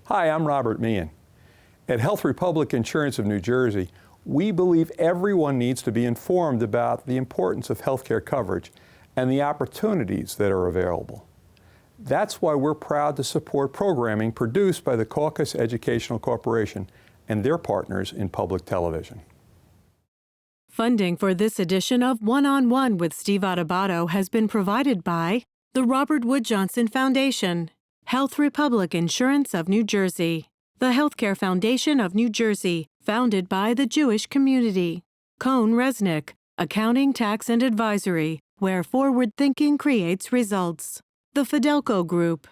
Hi, I'm Robert Meehan. At Health Republic Insurance of New Jersey, we believe everyone needs to be informed about the importance of healthcare coverage and the opportunities that are available. That's why we're proud to support programming produced by the Caucus Educational Corporation and their partners in public television. Funding for this edition of One-on-One with Steve Adubato has been provided by the Robert Wood Johnson Foundation, Health Republic Insurance of New Jersey, the Healthcare Foundation of New Jersey, founded by the Jewish community, Cohn Resnick, Accounting, Tax, and Advisory, where forward thinking creates results, the Fidelco Group,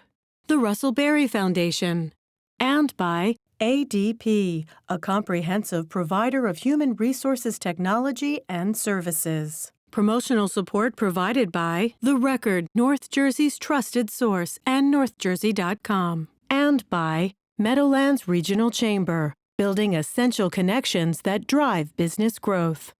the Russell Berry Foundation, and by ADP, a comprehensive provider of human resources technology and services. Promotional support provided by The Record, North Jersey's trusted source, and NorthJersey.com. And by Meadowlands Regional Chamber, building essential connections that drive business growth.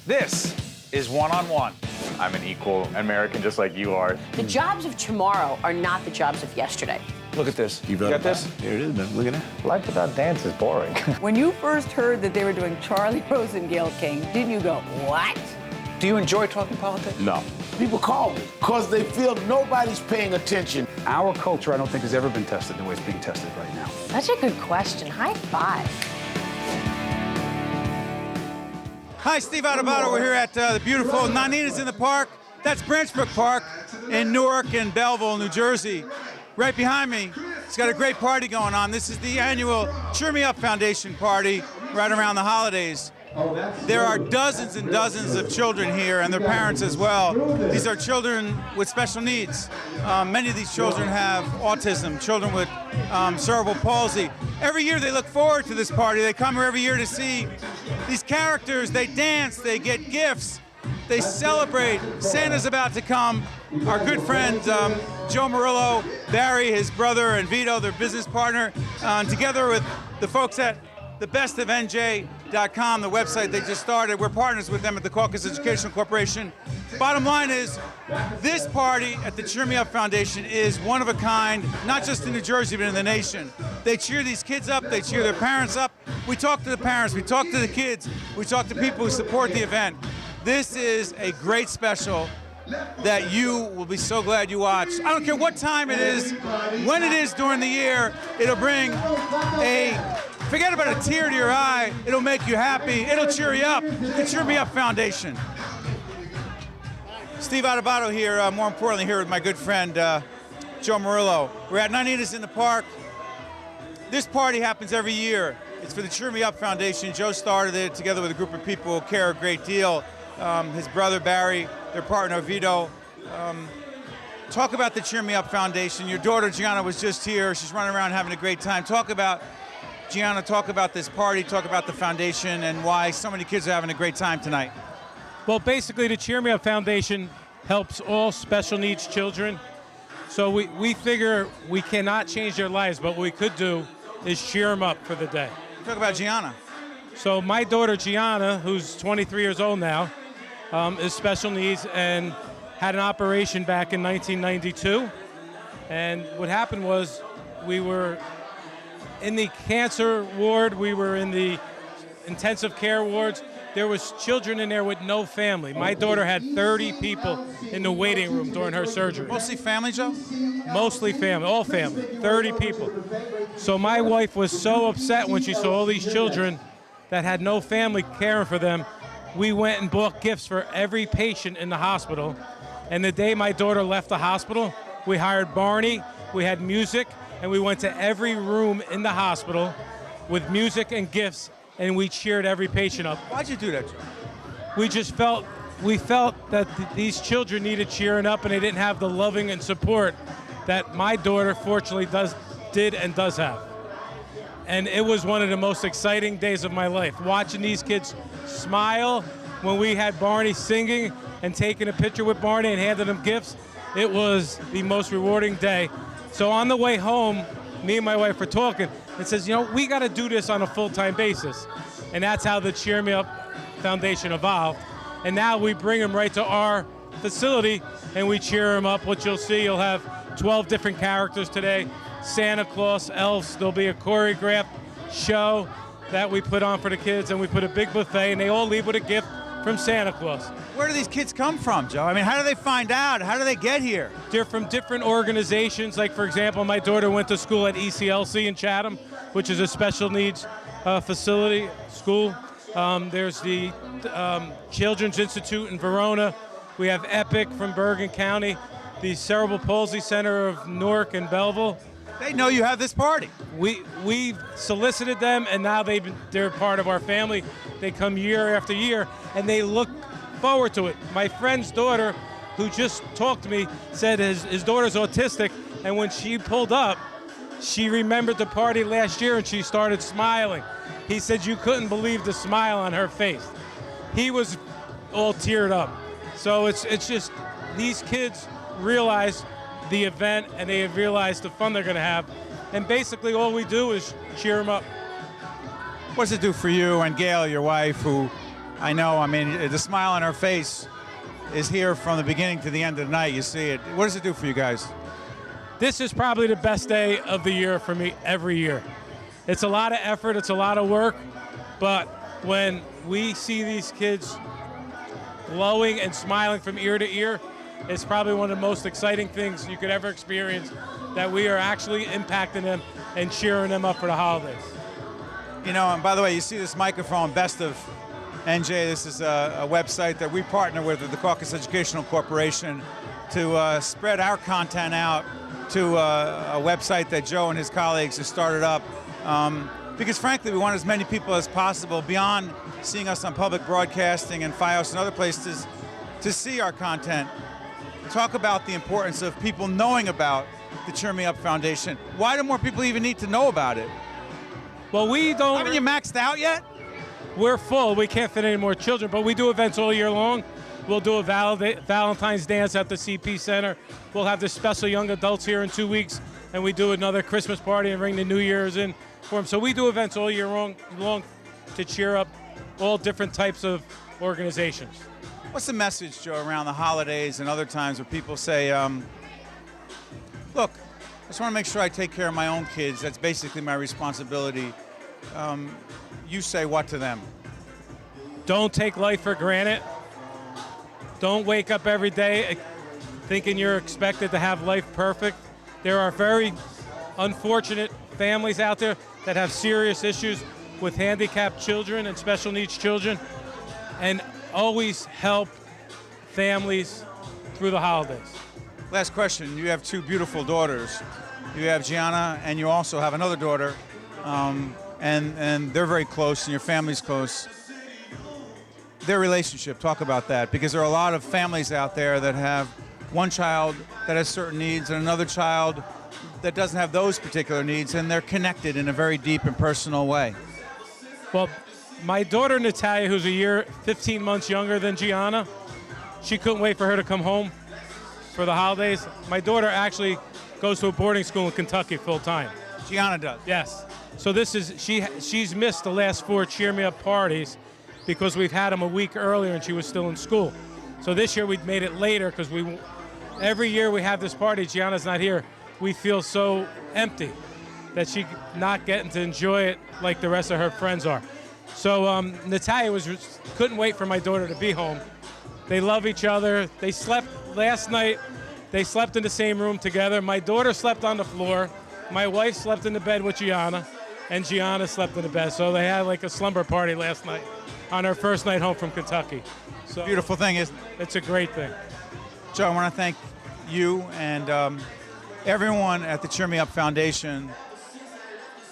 This is One-on-One. I'm an equal American just like you are. The jobs of tomorrow are not the jobs of yesterday. Look at this. You got this? Here it is, man. Look at that. Life without dance is boring. When you first heard that they were doing Charlie Rose and Gayle King, didn't you go, what? Do you enjoy talking politics? No. People call me because they feel nobody's paying attention. Our culture, I don't think, has ever been tested the way it's being tested right now. Such a good question. High five. Hi, Steve Adubato. We're here at the beautiful Nanina's in the park. That's Branchbrook Park in Newark and Belleville, New Jersey. Right behind me, it's got a great party going on. This is the annual Cheer Me Up Foundation party right around the holidays. There are dozens and dozens of children here and their parents as well. These are children with special needs. Many of these children have autism, children with cerebral palsy. Every year they look forward to this party. They come here every year to see these characters. They dance, they get gifts, they celebrate. Santa's about to come. Our good friend Joe Murillo, Barry, his brother, and Vito, their business partner, together with the folks at thebestofnj.com, the website they just started. We're partners with them at the Caucus Educational Corporation. Bottom line is, this party at the Cheer Me Up Foundation is one of a kind, not just in New Jersey, but in the nation. They cheer these kids up, they cheer their parents up. We talk to the parents, we talk to the kids, we talk to people who support the event. This is a great special that you will be so glad you watched. I don't care what time it is, when it is during the year, it'll bring forget about a tear to your eye, it'll make you happy, it'll cheer you up. The Cheer Me Up Foundation. Steve Adubato here, more importantly here with my good friend Joe Murillo. We're at Nanina's in the park. This party happens every year. It's for the Cheer Me Up Foundation. Joe started it together with a group of people who care a great deal. His brother Barry, their partner Vito. Talk about the Cheer Me Up Foundation. Your daughter Gianna was just here. She's running around having a great time. Gianna, talk about this party, talk about the foundation and why so many kids are having a great time tonight. Well, basically the Cheer Me Up Foundation helps all special needs children. So we figure we cannot change their lives, but what we could do is cheer them up for the day. Talk about Gianna. So my daughter Gianna, who's 23 years old now, is special needs and had an operation back in 1992. And what happened was we were in the cancer ward, we were in the intensive care wards. There was children in there with no family. My daughter had 30 people in the waiting room during her surgery. Mostly family, Joe? Mostly family, all family, 30 people. So my wife was so upset when she saw all these children that had no family caring for them. We went and bought gifts for every patient in the hospital. And the day my daughter left the hospital, we hired Barney, we had music, and we went to every room in the hospital with music and gifts, and we cheered every patient up. Why'd you do that, Joe? We felt that these children needed cheering up, and they didn't have the loving and support that my daughter fortunately did and does have. And it was one of the most exciting days of my life, watching these kids smile when we had Barney singing and taking a picture with Barney and handing them gifts. It was the most rewarding day. So on the way home, me and my wife were talking and says, we got to do this on a full-time basis. And that's how the Cheer Me Up Foundation evolved. And now we bring them right to our facility and we cheer them up. What you'll see, you'll have 12 different characters today. Santa Claus, elves. There'll be a choreographed show that we put on for the kids, and we put a big buffet, and they all leave with a gift from Santa Claus. Where do these kids come from, Joe? I mean, how do they find out? How do they get here? They're from different organizations. Like, for example, my daughter went to school at ECLC in Chatham, which is a special needs facility school. There's the Children's Institute in Verona. We have EPIC from Bergen County, the Cerebral Palsy Center of Newark and Belleville. They know you have this party. We've solicited them, and now they're part of our family. They come year after year, and they look forward to it. My friend's daughter, who just talked to me, said his daughter's autistic, and when she pulled up, she remembered the party last year, and she started smiling. He said you couldn't believe the smile on her face. He was all teared up. So it's just these kids realize the event, and they have realized the fun they're going to have. And basically all we do is cheer them up. What does it do for you and Gail, your wife, who I know, I mean, the smile on her face is here from the beginning to the end of the night. You see it. What does it do for you guys? This is probably the best day of the year for me every year. It's a lot of effort, it's a lot of work, but when we see these kids glowing and smiling from ear to ear, it's probably one of the most exciting things you could ever experience, that we are actually impacting them and cheering them up for the holidays. You know, and by the way, you see this microphone, Best of NJ. This is a website that we partner with the Caucus Educational Corporation to spread our content out to a website that Joe and his colleagues have started up. Because frankly, we want as many people as possible beyond seeing us on public broadcasting and FiOS and other places to see our content. Talk about the importance of people knowing about the Cheer Me Up Foundation. Why do more people even need to know about it? Well, we don't. Haven't you maxed out yet? We're full. We can't fit any more children, but we do events all year long. We'll do a Valentine's dance at the CP Center. We'll have the special young adults here in 2 weeks, and we do another Christmas party and bring the New Year's in for them. So we do events all year long to cheer up all different types of organizations. What's the message, Joe, around the holidays and other times where people say, look, I just want to make sure I take care of my own kids. That's basically my responsibility. You say what to them? Don't take life for granted. Don't wake up every day thinking you're expected to have life perfect. There are very unfortunate families out there that have serious issues with handicapped children and special needs children, and always help families through the holidays. Last question. You have two beautiful daughters. You have Gianna, and you also have another daughter, and they're very close, and your family's close. Their relationship, talk about that, because there are a lot of families out there that have one child that has certain needs and another child that doesn't have those particular needs, and they're connected in a very deep and personal way. Well, my daughter Natalia, who's a year, 15 months younger than Gianna, she couldn't wait for her to come home for the holidays. My daughter actually goes to a boarding school in Kentucky full time. Gianna does? Yes. So this is, she's missed the last 4 Cheer Me Up parties because we've had them a week earlier and she was still in school. So this year we made it later because every year we have this party, Gianna's not here, we feel so empty that she's not getting to enjoy it like the rest of her friends are. So Natalia couldn't wait for my daughter to be home. They love each other. They slept last night. They slept in the same room together. My daughter slept on the floor. My wife slept in the bed with Gianna, and Gianna slept in the bed. So they had like a slumber party last night on her first night home from Kentucky. So beautiful thing, isn't it? It's a great thing. Joe, I want to thank you and everyone at the Cheer Me Up Foundation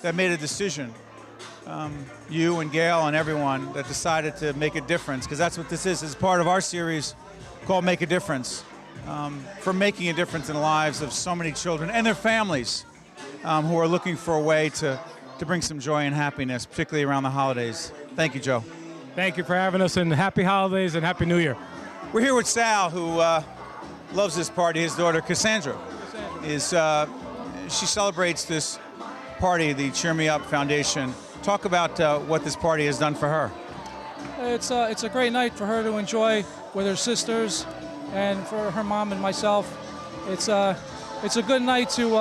that made a decision. You and Gail and everyone that decided to make a difference, because that's what this is. It's part of our series called Make a Difference, for making a difference in the lives of so many children and their families who are looking for a way to bring some joy and happiness, particularly around the holidays. Thank you, Joe. Thank you for having us, and happy holidays and happy New Year. We're here with Sal, who loves this party. His daughter, Cassandra, she celebrates this party, the Cheer Me Up Foundation. Talk about what this party has done for her. It's a great night for her to enjoy with her sisters and for her mom and myself. It's a good night to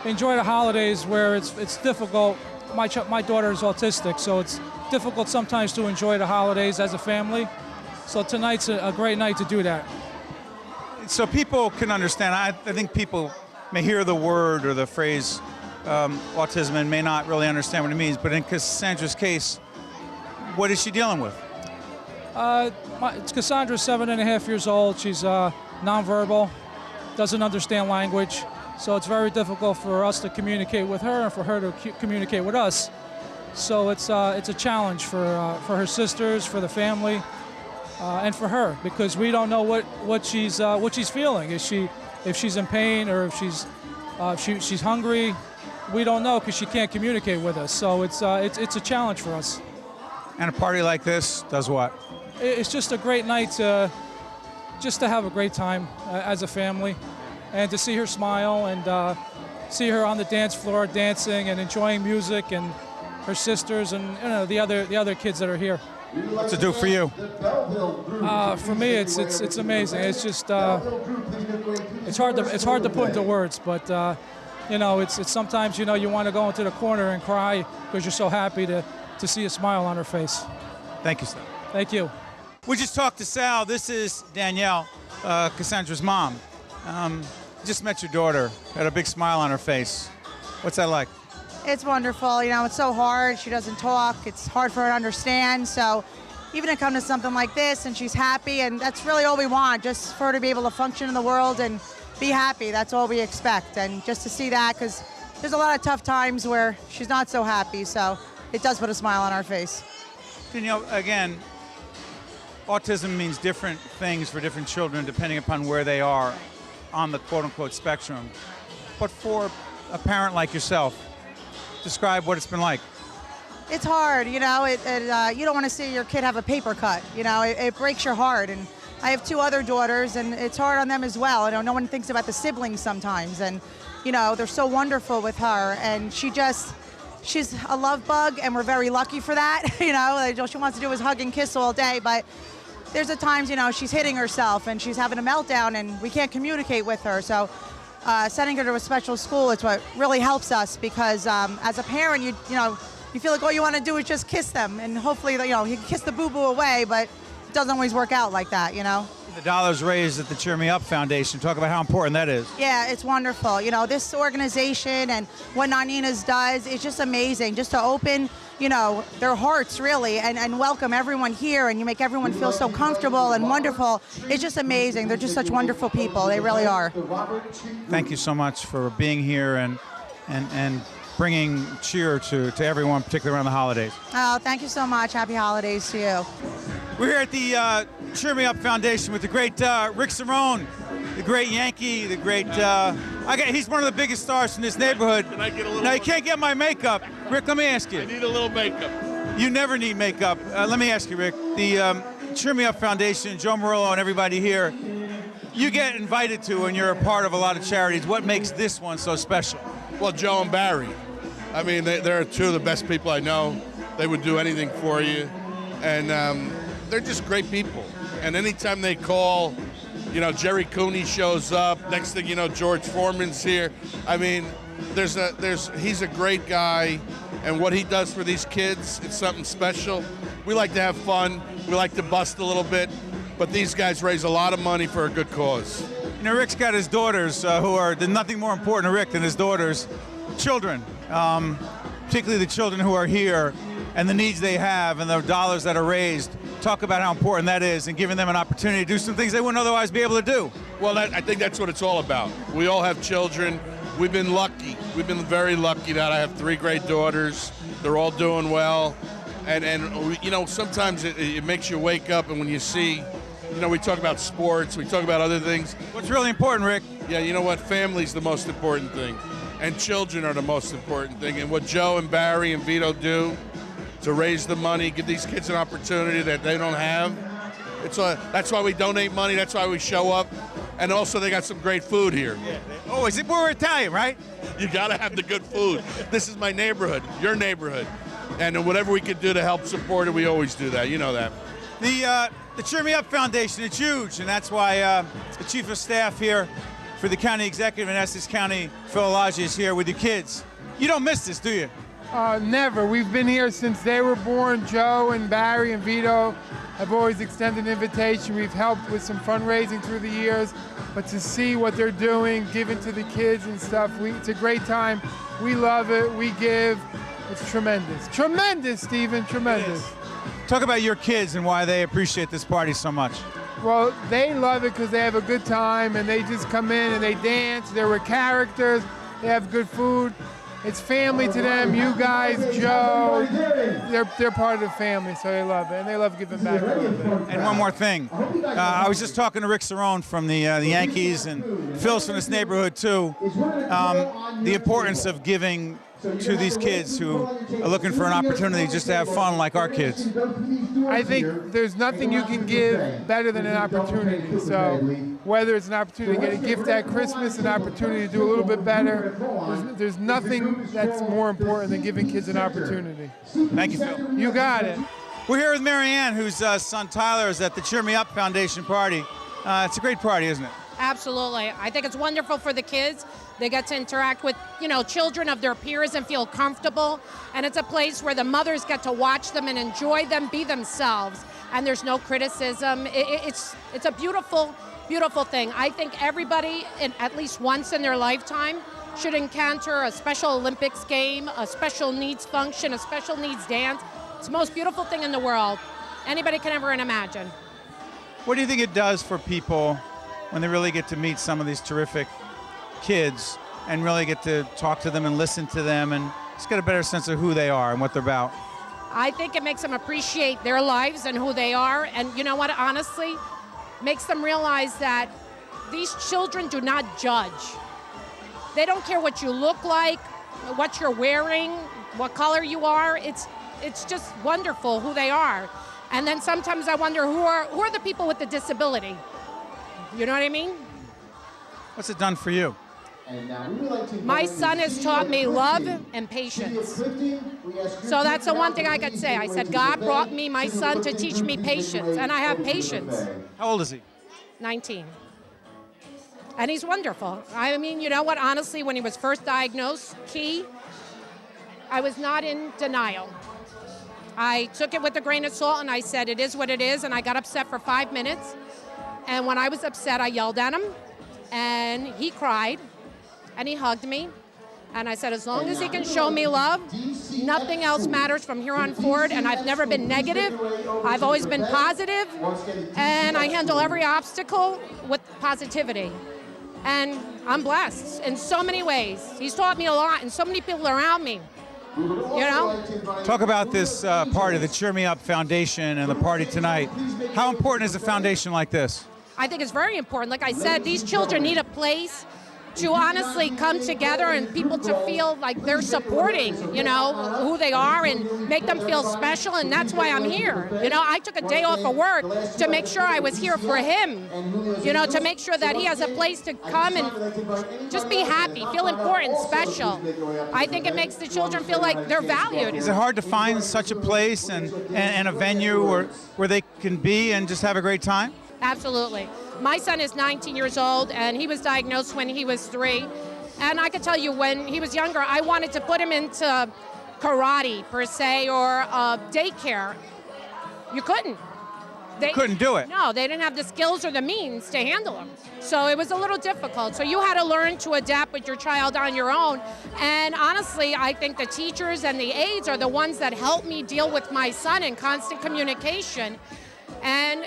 enjoy the holidays where it's difficult. My daughter is autistic, so it's difficult sometimes to enjoy the holidays as a family. So tonight's a great night to do that. So people can understand. I think people may hear the word or the phrase autism and may not really understand what it means. But in Cassandra's case, what is she dealing with? Cassandra's 7.5 years old. She's nonverbal, doesn't understand language. So it's very difficult for us to communicate with her and for her to communicate with us. So it's a challenge for her sisters, for the family, and for her, because we don't know what she's feeling. If she's in pain or if she's hungry, we don't know because she can't communicate with us. So it's a challenge for us. And a party like this does what? It's just a great night just to have a great time as a family, and to see her smile and see her on the dance floor dancing and enjoying music, and her sisters and the other kids that are here. What's it do for you? For me, it's amazing. It's just it's hard to put into words, but it's sometimes you want to go into the corner and cry because you're so happy to see a smile on her face. Thank you, Sal. Thank you. We just talked to Sal. This is Danielle, Cassandra's mom. Just met your daughter. Had a big smile on her face. What's that like? It's wonderful. It's so hard. She doesn't talk. It's hard for her to understand. So even to come to something like this and she's happy, and that's really all we want, just for her to be able to function in the world and be happy. That's all we expect. And just to see that, because there's a lot of tough times where she's not so happy. So it does put a smile on our face. Danielle, again, autism means different things for different children depending upon where they are on the quote-unquote spectrum. But for a parent like yourself, describe what it's been like. It's hard, you don't want to see your kid have a paper cut. It breaks your heart. And I have 2 other daughters, and it's hard on them as well. No one thinks about the siblings sometimes. And, they're so wonderful with her. And she's a love bug, and we're very lucky for that. All she wants to do is hug and kiss all day. But there's at times, she's hitting herself and she's having a meltdown, and we can't communicate with her. So sending her to a special school is what really helps us, because as a parent, you feel like all you want to do is just kiss them, and hopefully, you can kiss the boo-boo away, but it doesn't always work out like that, The dollars raised at the Cheer Me Up Foundation, talk about how important that is. Yeah, it's wonderful. This organization and what Nanina's does is just amazing, just to open their hearts, really, and welcome everyone here, and you make everyone feel so comfortable and wonderful. It's just amazing. They're just such wonderful people. They really are. Thank you so much for being here and bringing cheer to everyone, particularly around the holidays. Oh, thank you so much. Happy holidays to you. We're here at the Cheer Me Up Foundation with the great Rick Cerrone, the great Yankee, the great... he's one of the biggest stars in this neighborhood. Can I get a little... Now, you can't get my makeup. Rick, let me ask you. I need a little makeup. You never need makeup. Let me ask you, Rick. The Cheer Me Up Foundation, Joe Murillo and everybody here, you get invited to and you're a part of a lot of charities. What makes this one so special? Well, Joe and Barry. I mean, they're 2 of the best people I know. They would do anything for you. And they're just great people. And anytime they call, Jerry Cooney shows up. Next thing you know, George Foreman's here. I mean, he's a great guy. And what he does for these kids, it's something special. We like to have fun. We like to bust a little bit. But these guys raise a lot of money for a good cause. Rick's got his daughters who are, there's nothing more important to Rick than his daughters, children, particularly the children who are here and the needs they have and the dollars that are raised. Talk about how important that is and giving them an opportunity to do some things they wouldn't otherwise be able to do. Well, I think that's what it's all about. We all have children. We've been lucky. We've been very lucky that I have 3 great daughters. They're all doing well. And sometimes it makes you wake up, and when you see, we talk about sports, we talk about other things. What's really important, Rick? Yeah, you know what? Family's the most important thing. And children are the most important thing. And what Joe and Barry and Vito do to raise the money, give these kids an opportunity that they don't have. That's why we donate money. That's why we show up. And also, they got some great food here. Yeah. We're Italian, right? You got to have the good food. This is my neighborhood, your neighborhood. And whatever we can do to help support it, we always do that. You know that. The Cheer Me Up Foundation, it's huge. And that's why the Chief of Staff here for the county executive in Essex County, Phil Elijah, is here with your kids. You don't miss this, do you? Never. We've been here since they were born. Joe and Barry and Vito have always extended an invitation. We've helped with some fundraising through the years, but to see what they're doing, giving to the kids and stuff, it's a great time. We love it. We give. It's tremendous. Tremendous, Stephen. Tremendous. Talk about your kids and why they appreciate this party so much. Well, they love it because they have a good time and they just come in and they dance. They're with characters. They have good food. It's family to them. You guys, Joe, they're part of the family, so they love it, and they love giving back a little bit. And one more thing. I was just talking to Rick Cerrone from the Yankees, and Phil's from this neighborhood too. The importance of giving to these kids who are looking for an opportunity just to have fun like our kids. I think there's nothing you can give better than an opportunity. So whether it's an opportunity to get a gift at Christmas, an opportunity to do a little bit better, there's nothing that's more important than giving kids an opportunity. Thank you, Phil. You got it. We're here with Marianne, whose son Tyler is at the Cheer Me Up Foundation party. It's a great party, isn't it? Absolutely. I think it's wonderful for the kids. They get to interact with, children of their peers and feel comfortable. And it's a place where the mothers get to watch them and enjoy them be themselves. And there's no criticism. It's a beautiful, beautiful thing. I think everybody, at least once in their lifetime, should encounter a Special Olympics game, a special needs function, a special needs dance. It's the most beautiful thing in the world anybody can ever imagine. What do you think it does for people when they really get to meet some of these terrific kids and really get to talk to them and listen to them and just get a better sense of who they are and what they're about? I think it makes them appreciate their lives and who they are. And you know what, honestly, makes them realize that these children do not judge. They don't care what you look like, what you're wearing, what color you are. It's just wonderful who they are. And then sometimes I wonder who are the people with the disability? You know what I mean? What's it done for you? My son has taught me love and patience. So that's the one thing I could say. I said, God brought me my son to teach me patience, and I have patience. How old is he? 19. And he's wonderful. I mean, you know what? Honestly, when he was first diagnosed, I was not in denial. I took it with a grain of salt, and I said, it is what it is, and I got upset for 5 minutes. And when I was upset, I yelled at him, and he cried, and he hugged me. And I said, as long as he can show me love, nothing else matters from here on forward. And I've never been negative. I've always been positive, and I handle every obstacle with positivity. And I'm blessed in so many ways. He's taught me a lot, and so many people around me. Talk about this party, the Cheer Me Up Foundation and the party tonight. How important is a foundation like this? I think it's very important. Like I said, these children need a place to honestly come together and people to feel like they're supporting, who they are and make them feel special, and that's why I'm here. I took a day off of work to make sure I was here for him, to make sure that he has a place to come and just be happy, feel important, special. I think it makes the children feel like they're valued. Is it hard to find such a place and a venue where they can be and just have a great time? Absolutely. My son is 19 years old, and he was diagnosed when he was 3. And I could tell you, when he was younger, I wanted to put him into karate, per se, or daycare. You couldn't. They couldn't do it. No, they didn't have the skills or the means to handle him. So it was a little difficult. So you had to learn to adapt with your child on your own. And honestly, I think the teachers and the aides are the ones that helped me deal with my son in constant communication. And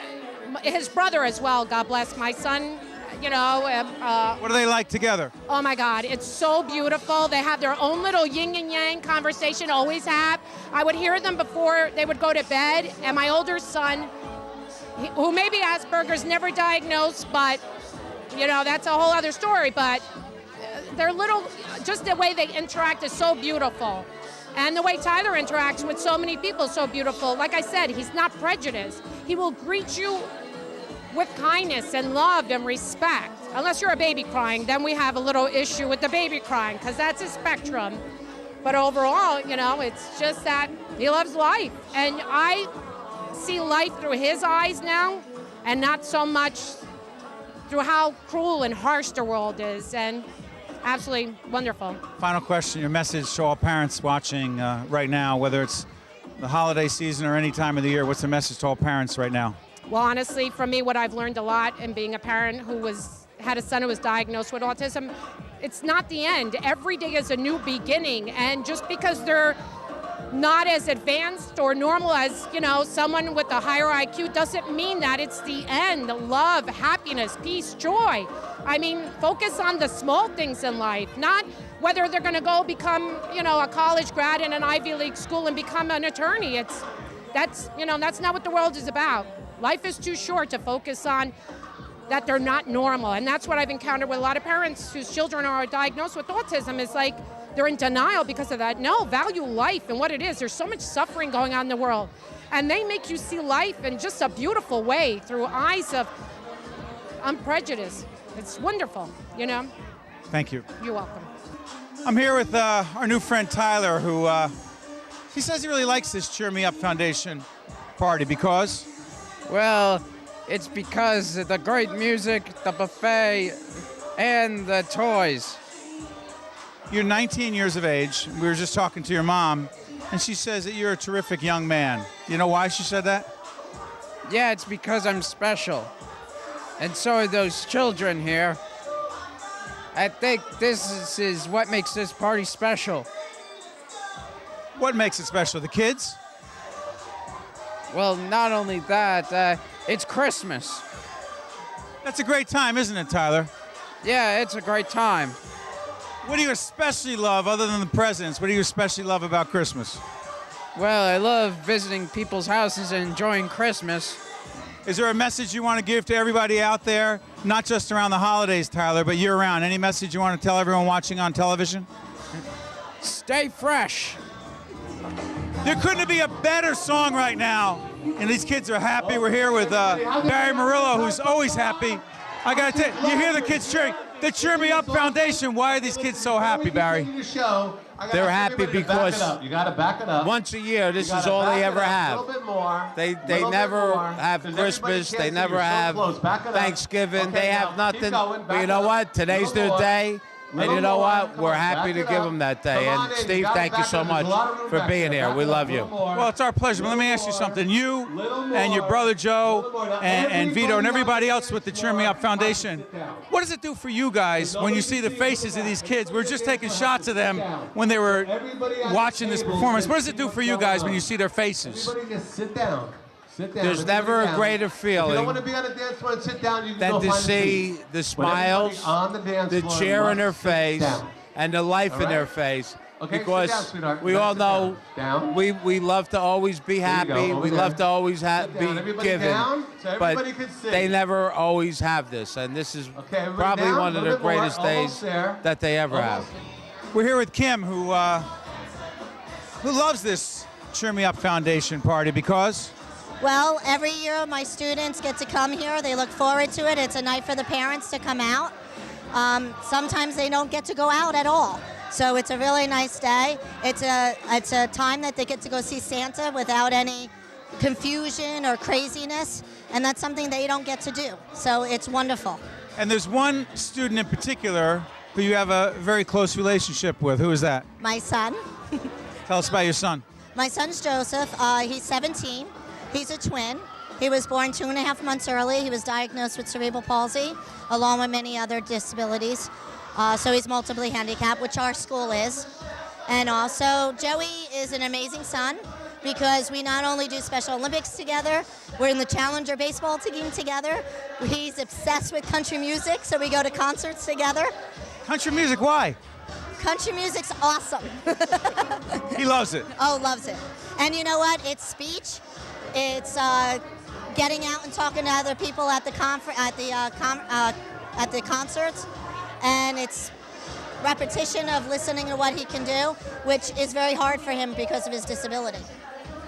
his brother as well, God bless my son, what are they like together? Oh my God, it's so beautiful. They have their own little yin and yang conversation, always have. I would hear them before they would go to bed, and my older son, who may be Asperger's, never diagnosed, but that's a whole other story, but they're little, just the way they interact is so beautiful. And the way Tyler interacts with so many people is so beautiful. Like I said, he's not prejudiced. He will greet you with kindness and love and respect. Unless you're a baby crying, then we have a little issue with the baby crying, because that's a spectrum. But overall, it's just that he loves life. And I see life through his eyes now, and not so much through how cruel and harsh the world is, and absolutely wonderful. Final question, your message to all parents watching right now, whether it's the holiday season or any time of the year, what's the message to all parents right now? Well, honestly, for me, what I've learned a lot in being a parent who had a son who was diagnosed with autism, it's not the end. Every day is a new beginning, and just because they're not as advanced or normal as, someone with a higher IQ doesn't mean that it's the end. Love, happiness, peace, joy. I mean, focus on the small things in life, not whether they're going to go become, a college grad in an Ivy League school and become an attorney. That's not what the world is about. Life is too short to focus on that they're not normal. And that's what I've encountered with a lot of parents whose children are diagnosed with autism. Is like they're in denial because of that. No, value life and what it is. There's so much suffering going on in the world. And they make you see life in just a beautiful way through eyes of unprejudiced. It's wonderful, Thank you. You're welcome. I'm here with our new friend Tyler, who he says he really likes this Cheer Me Up Foundation party because? Well, it's because of the great music, the buffet, and the toys. You're 19 years of age. We were just talking to your mom, and she says that you're a terrific young man. You know why she said that? Yeah, it's because I'm special. And so are those children here. I think this is what makes this party special. What makes it special? The kids? Well, not only that, it's Christmas. That's a great time, isn't it, Tyler? Yeah, it's a great time. What do you especially love, other than the presents, what do you especially love about Christmas? Well, I love visiting people's houses and enjoying Christmas. Is there a message you want to give to everybody out there, not just around the holidays, Tyler, but year-round? Any message you want to tell everyone watching on television? Stay fresh. There couldn't be a better song right now, and these kids are happy. We're here with Barry Murillo, who's always happy. I got to tell you, you hear the kids cheering. The Cheer Me Up Foundation. Why are these kids so happy, Barry? They're happy because you got to back it up. Once a year, this is all they ever have. A little bit more. They never have Christmas. They never have Thanksgiving. They have nothing. But you know what? Today's their day. And you know what? We're happy to give them that day. And Steve, thank you so much for being here. We love you. Well, it's our pleasure. But let me ask you something. You and your brother Joe and Vito and everybody else with the Cheer Me Up Foundation, what does it do for you guys when you see the faces of these kids? We're just taking shots of them when they were watching this performance. What does it do for you guys when you see their faces? Everybody just sit down. There's never a greater feeling If you don't want to be on the dance floor and sit down, you can than go to find a see seat. the smiles, on the dance the floor cheer in must their sit face, down. and the life in All their right? face. Okay, Because sit down, sweetheart. we You all gotta know sit down. we love to always be happy. over We there. love to always be Everybody given. down, so But everybody can sit. they never always have this. And this is everybody probably down, one of a the little bit more, greatest almost days there. that they ever have. We're here with Kim, who loves this Cheer Me Up Foundation party because? Well, every year my students get to come here. They look forward to it. It's a night for the parents to come out. Sometimes they don't get to go out at all. So it's a really nice day. It's a time that they get to go see Santa without any confusion or craziness, and that's something they don't get to do. So it's wonderful. And there's one student in particular who you have a very close relationship with. Who is that? My son. Tell us about your son. My son's Joseph. He's 17. He's a twin. He was born 2.5 months early. He was diagnosed with cerebral palsy, along with many other disabilities. So he's multiply handicapped, which our school is. And also, Joey is an amazing son because we not only do Special Olympics together, we're in the Challenger baseball team together. He's obsessed with country music, so we go to concerts together. Country music, why? Country music's awesome. He loves it. Oh, loves it. And you know what? It's speech. It's getting out and talking to other people at the concerts, and it's repetition of listening to what he can do, which is very hard for him because of his disability.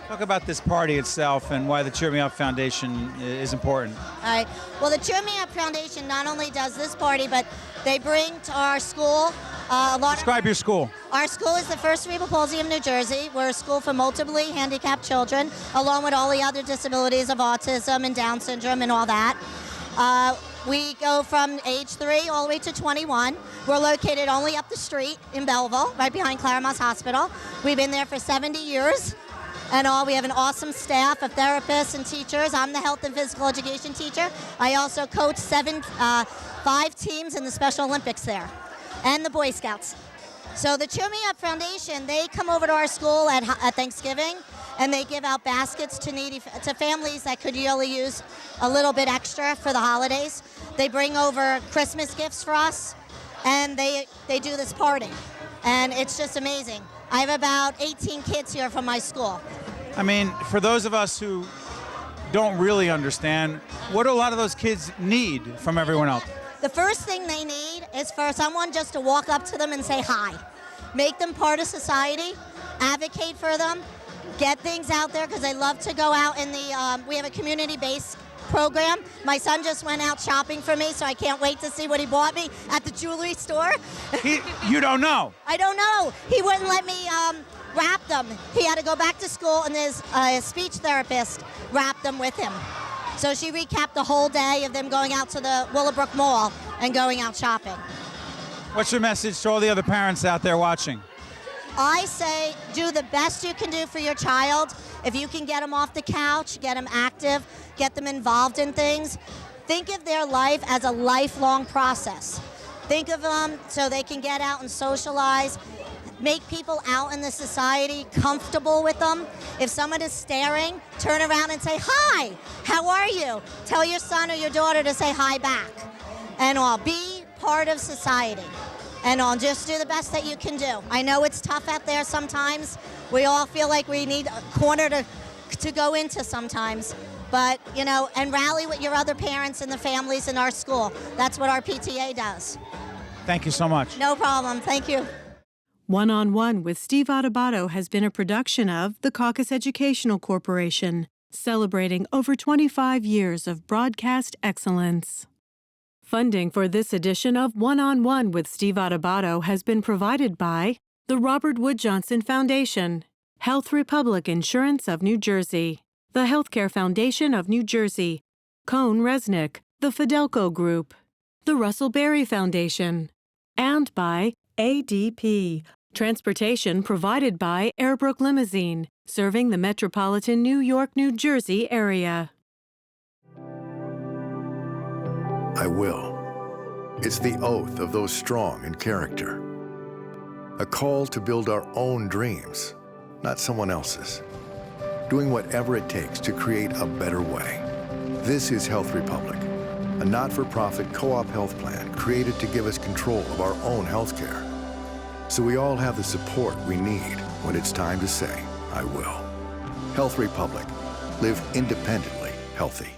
Talk about this party itself and why the Cheer Me Up Foundation is important. All right. Well, the Cheer Me Up Foundation not only does this party, but they bring to our school a lot. Describe your school. Our school is the first cerebral palsy of New Jersey. We're a school for multiply handicapped children, along with all the other disabilities of autism and Down syndrome and all that. We go from age 3 all the way to 21. We're located only up the street in Belleville, right behind Claremont Hospital. We've been there for 70 years. And all, we have an awesome staff of therapists and teachers. I'm the health and physical education teacher. I also coach 5 teams in the Special Olympics there, and the Boy Scouts. So the Cheer Me Up Foundation, they come over to our school at Thanksgiving, and they give out baskets to families that could really use a little bit extra for the holidays. They bring over Christmas gifts for us, and they do this party. And it's just amazing. I have about 18 kids here from my school. I mean, for those of us who don't really understand, what do a lot of those kids need from everyone else? The first thing they need is for someone just to walk up to them and say hi. Make them part of society, advocate for them, get things out there, because they love to go out in the, we have a community-based program. My son just went out shopping for me, so I can't wait to see what he bought me at the jewelry store. You don't know? I don't know. He wouldn't let me wrap them. He had to go back to school, and his speech therapist wrapped them with him. So she recapped the whole day of them going out to the Willowbrook Mall and going out shopping. What's your message to all the other parents out there watching? I say do the best you can do for your child. If you can get them off the couch, get them active, get them involved in things. Think of their life as a lifelong process. Think of them so they can get out and socialize, make people out in the society comfortable with them. If someone is staring, turn around and say, hi, how are you? Tell your son or your daughter to say hi back. And all, be part of society. And all, just do the best that you can do. I know it's tough out there sometimes. We all feel like we need a corner to go into sometimes. But, you know, and rally with your other parents and the families in our school. That's what our PTA does. Thank you so much. No problem. Thank you. One-on-One with Steve Adubato has been a production of the Caucus Educational Corporation, celebrating over 25 years of broadcast excellence. Funding for this edition of One-on-One with Steve Adubato has been provided by the Robert Wood Johnson Foundation, Health Republic Insurance of New Jersey, the Healthcare Foundation of New Jersey, Cone Resnick, the Fidelco Group, the Russell Berry Foundation, and by ADP, transportation provided by Airbrook Limousine, serving the metropolitan New York, New Jersey area. I will. It's the oath of those strong in character. A call to build our own dreams, not someone else's. Doing whatever it takes to create a better way. This is Health Republic, a not-for-profit co-op health plan created to give us control of our own health care. So we all have the support we need when it's time to say, I will. Health Republic. Live independently healthy.